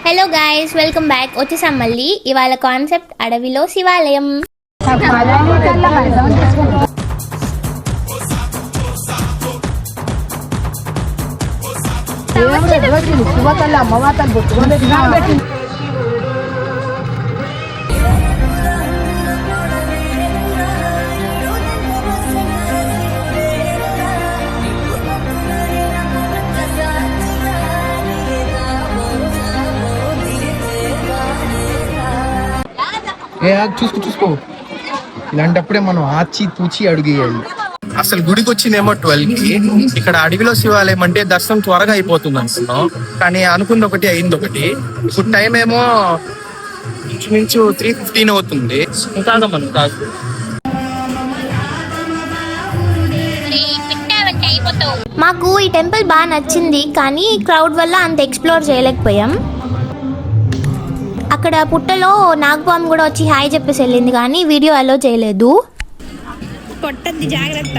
Hello guys, welcome back. వచ్చేసాం మళ్ళీ. ఇవాళ కాన్సెప్ట్ అడవిలో శివాలయం. చూసుకో ఇలాంటప్పుడే మనం ఆచి తూచి అడుగేయాలి. అసలు గుడికి వచ్చిందేమో 12కి. ఇక్కడ అడవిలో శివాలయం అంటే దర్శనం త్వరగా అయిపోతుంది అనుకున్నాం, కానీ అనుకుంది ఒకటి అయింది ఒకటి. ఇప్పుడు టైం ఏమో ఇంచుమించు 3:15 అవుతుంది. మాకు ఈ టెంపుల్ బాగా నచ్చింది, కానీ క్రౌడ్ వల్ల అంత ఎక్స్ప్లోర్ చేయలేకపోయాం. అక్కడ పుట్టలో నాగపాము కూడా వచ్చి హాయ్ చెప్పేసి వెళ్ళింది, కానీ వీడియో అలో చేయలేదు. కొట్టద్ది, జాగ్రత్త.